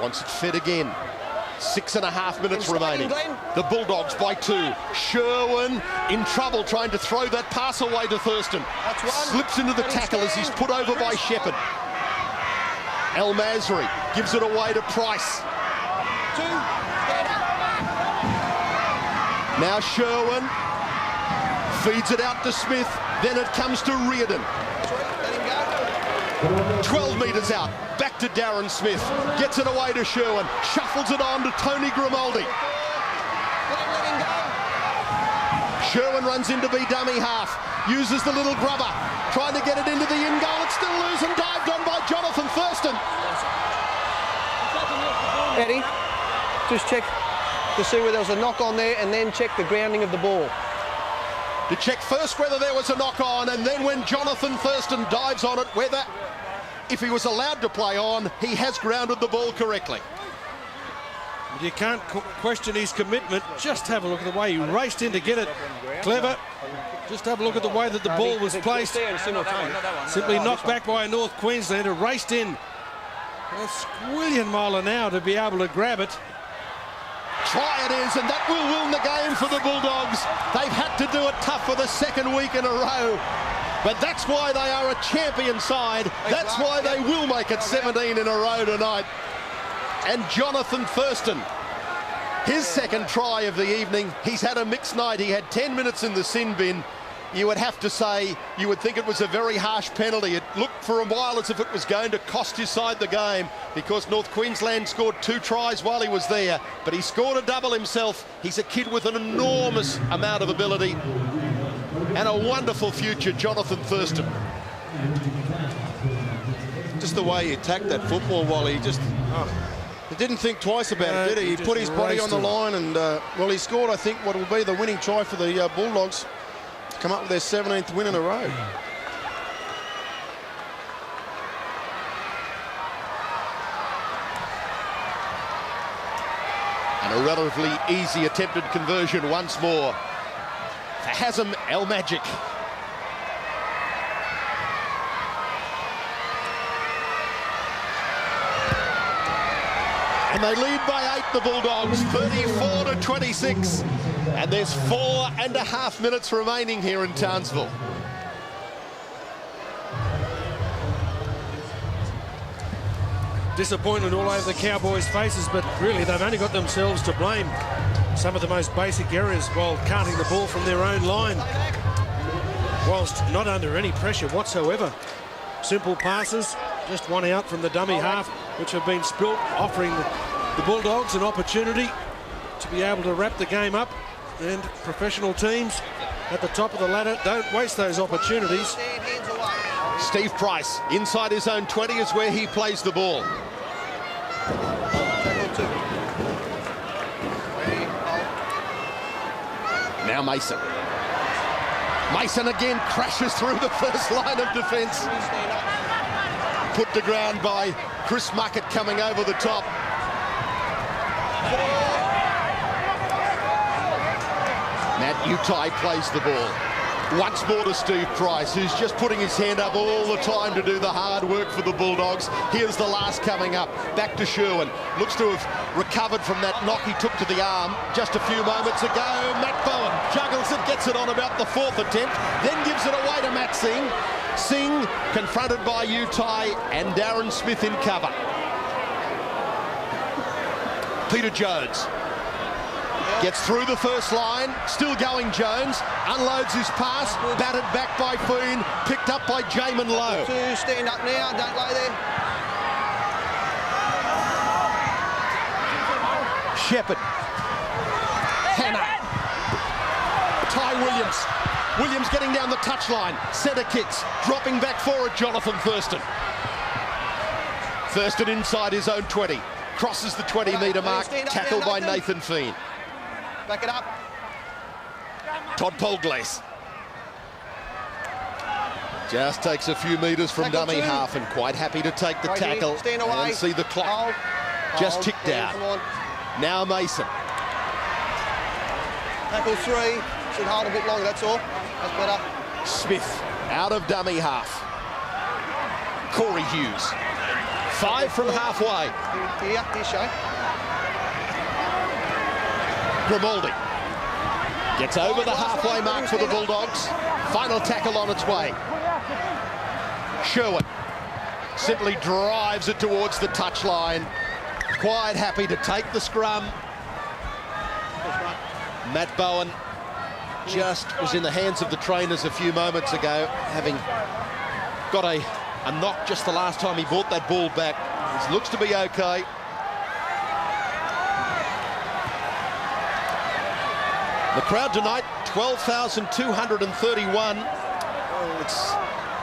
Wants it fed again. 6.5 minutes remaining. The Bulldogs by 2. Sherwin in trouble trying to throw that pass away to Thurston. Slips into the tackle as he's put over by Shepherd. El Masri gives it away to Price. Now Sherwin feeds it out to Smith. Then it comes to Reardon. 12 metres out. Back to Darren Smith. Gets it away to Sherwin. Shuffles it on to Tony Grimaldi. Sherwin runs in to be dummy half. Uses the little grubber. Trying to get it into the in goal. It's still loose and dived on by Jonathan Thurston. Eddie, just check to see whether there was a knock on there, and then check the grounding of the ball. To check first whether there was a knock on, and then when Jonathan Thurston dives on it, whether, if he was allowed to play on, he has grounded the ball correctly. You can't question his commitment. Just have a look at the way he raced in to get it. Clever. Just have a look at the way that the ball was placed. Simply knocked back by a North Queenslander, raced in a squillion mile an hour to be able to grab it. Try it is, and that will win the game for the Bulldogs. They've had to do it tough for the second week in a row. But that's why they are a champion side. That's why they will make it 17 in a row tonight. And Jonathan Thurston, his second try of the evening. He's had a mixed night. He had 10 minutes in the sin bin. You would have to say, you would think it was a very harsh penalty. It looked for a while as if it was going to cost his side the game because North Queensland scored 2 tries while he was there, but he scored a double himself. He's a kid with an enormous amount of ability and a wonderful future, Jonathan Thurston. Just the way he attacked that football, Wally, he didn't think twice about it, did he? He put his body on the line and, well, he scored, I think, what will be the winning try for the Bulldogs to come up with their 17th win in a row. And a relatively easy attempted conversion once more for Hazem El Magic. And they lead by 8, the Bulldogs, 34-26. And there's 4.5 minutes remaining here in Townsville. Disappointment all over the Cowboys' faces, but really they've only got themselves to blame. Some of the most basic errors while carting the ball from their own line, whilst not under any pressure whatsoever. Simple passes, just one out from the dummy half, which have been spilt, offering the Bulldogs an opportunity to be able to wrap the game up. And professional teams at the top of the ladder don't waste those opportunities. Steve Price, inside his own 20 is where he plays the ball. Now Mason. Mason again crashes through the first line of defence. Put to ground by Chris Muckett coming over the top. Matt Utai plays the ball. Once more to Steve Price, who's just putting his hand up all the time to do the hard work for the Bulldogs. Here's the last coming up. Back to Sherwin. Looks to have recovered from that knock he took to the arm just a few moments ago. Matt Bowen juggles it, gets it on about the 4th attempt, then gives it away to Matt Singh. Singh confronted by Utai and Darren Smith in cover. Peter Jones gets through the first line, still going Jones, unloads his pass, batted back by Foon, picked up by Jamin Lowe. 2, stand up now, don't lay there. Shepherd. Hannah. Ty Williams. Williams getting down the touchline. Centre kicks, dropping back forward, Jonathan Thurston. Thurston inside his own 20. Crosses the 20-metre mark, tackled by Nathan Feen. Back it up. Todd Polglass just takes a few metres from Tackle dummy 2. half and quite happy to take the tackle and see the clock just ticked out. Now Mason. Tackle 3. Should hold a bit longer, that's all. That's better. Smith out of dummy half. Corey Hughes. 5 from halfway. Here, Shay. Grimaldi gets over the halfway mark for the Bulldogs. Final tackle on its way. Sherwin simply drives it towards the touchline. Quite happy to take the scrum. Matt Bowen just was in the hands of the trainers a few moments ago, having got a knock just the last time he brought that ball back. It looks to be okay. The crowd tonight, 12,231. Oh, it's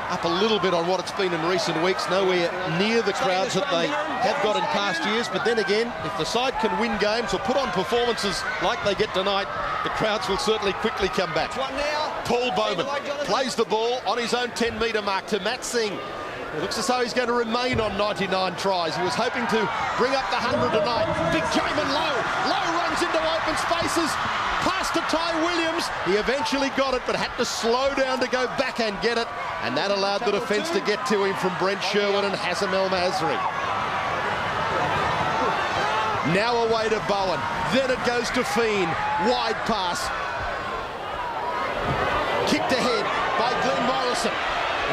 up a little bit on what it's been in recent weeks. Nowhere near the crowds that they have got in past years. But then again, if the side can win games or put on performances like they get tonight, the crowds will certainly quickly come back. Paul Bowman plays the ball on his own 10-metre mark to Matt Singh. It looks as though he's going to remain on 99 tries. He was hoping to bring up the 100 tonight. Big Jamin Lowe open spaces. Pass to Ty Williams. He eventually got it, but had to slow down to go back and get it. And that allowed the defence to get to him from Brent Sherwin and Hassan El Masri. Now away to Bowen. Then it goes to Feen. Wide pass. Kicked ahead by Glenn Morrison.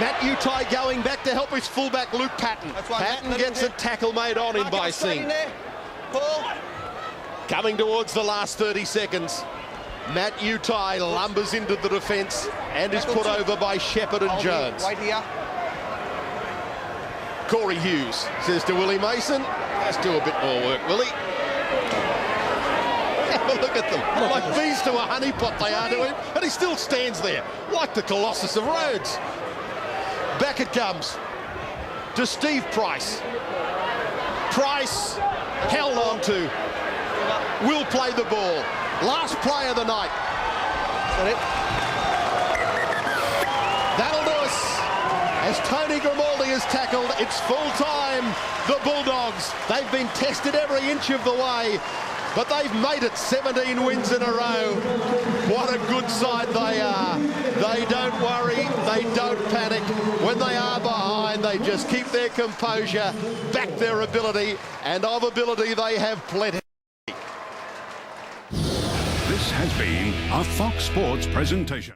Matt Utai going back to help his fullback Luke Patton. Patton gets a tackle made on him by Singh. Coming towards the last 30 seconds. Matt Utai lumbers into the defence and is put over by Shepherd and Jones. Right here. Corey Hughes says to Willie Mason, let's do a bit more work, Willie. Have a look at them. Like bees to a honeypot they are to him, and he still stands there like the Colossus of Rhodes. Back it comes to Steve Price. Price held on to. Will play the ball. Last play of the night. That'll do us. As Tony Grimaldi is tackled, it's full time. The Bulldogs, they've been tested every inch of the way, but they've made it 17 wins in a row. What a good side they are. They don't worry, they don't panic. When they are behind, they just keep their composure, back their ability, and of ability they have plenty. This has been a Fox Sports presentation.